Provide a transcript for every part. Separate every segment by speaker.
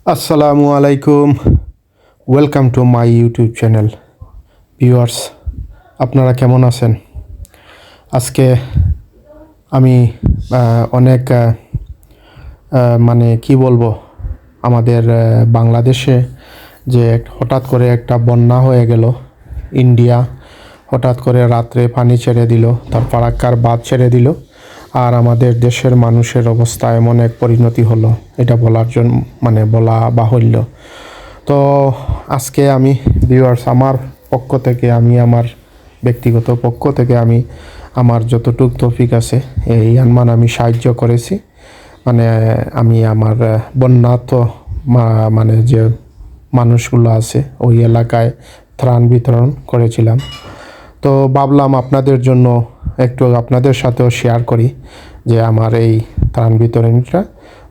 Speaker 1: আসসালামু আলাইকুম। Welcome to my YouTube channel. Viewers, আপনারা কেমন আছেন? আজকে আমি অনেক মানে কি বলবো, আমাদের বাংলাদেশে যে হঠাৎ করে একটা বন্যা হয়ে গেল। ইন্ডিয়া হঠাৎ করে রাত্রে পানি ছেড়ে দিল, তার ফারাক্কার বাঁধ ছেড়ে দিল, আর আমাদের দেশের মানুষের অবস্থা এমন এক পরিণতি হলো, এটা বলার জন্য বলা বাহুল্য। তো আজকে আমি ভিউয়ার্স, আমার পক্ষ থেকে, আমার ব্যক্তিগত পক্ষ থেকে আমি আমার যতটুক তৌফিক আছে এই আনমান আমি সাহায্য করেছি। আমি আমার বন্যাত যে মানুষগুলো আছে ওই এলাকায় ত্রাণ বিতরণ করেছিলাম। তো ভাবলাম আপনাদের জন্য একটু আপনাদের সাথেও শেয়ার করি যে আমার এই ত্রাণ বিতরণটা।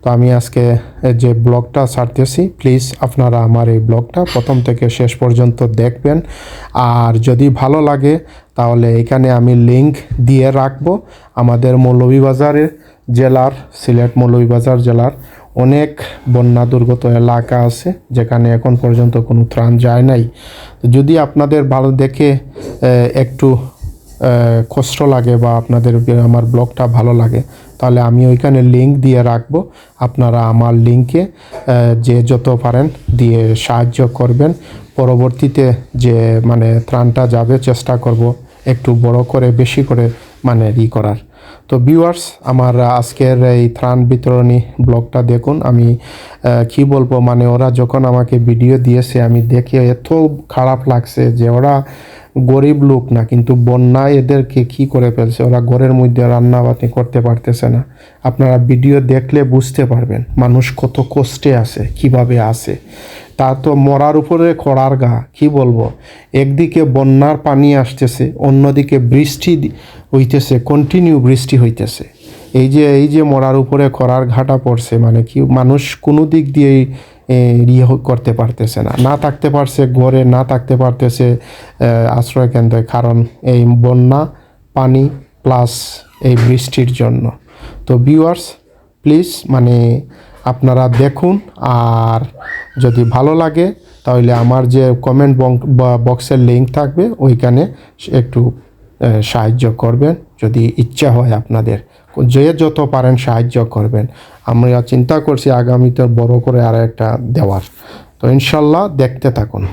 Speaker 1: তো আমি আজকে যে ব্লগটা ছাড়তেছি, প্লিজ আপনারা আমার এই ব্লগটা প্রথম থেকে শেষ পর্যন্ত দেখবেন। আর যদি ভালো লাগে তাহলে এখানে আমি লিংক দিয়ে রাখবো। আমাদের মৌলভীবাজারের জেলার, সিলেট মৌলভীবাজার জেলার অনেক বন্যা দুর্গত এলাকা আছে যেখানে এখন পর্যন্ত কোনো ত্রাণ যায় নাই। যদি আপনাদের ভালো দেখে একটু কষ্ট লাগে বা আপনাদের আমার ব্লগটা ভালো লাগে, তাহলে আমি ওইখানে লিংক দিয়ে রাখবো। আপনারা আমার লিংকে যে যত পারেন দিয়ে সাহায্য করবেন। পরবর্তীতে যে ত্রাণটা যাবে চেষ্টা করব একটু বড় করে, বেশি করে করার। তো ভিউয়ার্স, আমার আজকের এই ত্রাণ বিতরণী ব্লগটা দেখুন। আমি কি বলবো, ওরা যখন আমাকে ভিডিও দিয়েছে আমি দেখে এত খারাপ লাগছে যে ওরা গরিব লোক না, কিন্তু বন্যায় এদেরকে কি করে ফেলছে। ওরা ঘরের মধ্যে রান্নাবাতি করতে পারতেছে না। আপনারা ভিডিও দেখলে বুঝতে পারবেন মানুষ কত কষ্টে আছে, কিভাবে আছে। তা তো মরার উপরে খড়ার গা, কি বলবো। একদিকে বন্যার পানি আসতেছে, অন্যদিকে বৃষ্টি হইতেছে, কন্টিনিউ বৃষ্টি হইতেছে। এই যে মরার উপরে খড়ার ঘাটা পড়ছে, কি মানুষ কোনো দিক দিয়েই করতে পারতেছে না, না থাকতে পারছে ঘরে, না থাকতে পারতেছে আশ্রয় কেন্দ্রে, কারণ এই বন্যা, পানি প্লাস এই বৃষ্টির জন্য। তো ভিউয়ার্স, প্লিজ আপনারা দেখুন, আর যদি ভালো লাগে তাহলে আমার যে কমেন্ট বক্সের লিঙ্ক থাকবে ওইখানে একটু সাহায্য করবেন। যদি ইচ্ছা হয় আপনাদের, যে যত পারেন সাহায্য করবেন। আমরা চিন্তা করছি আগামীতে বড় করে আর একটা দেওয়ার। তো ইনশাল্লাহ দেখতে থাকুন।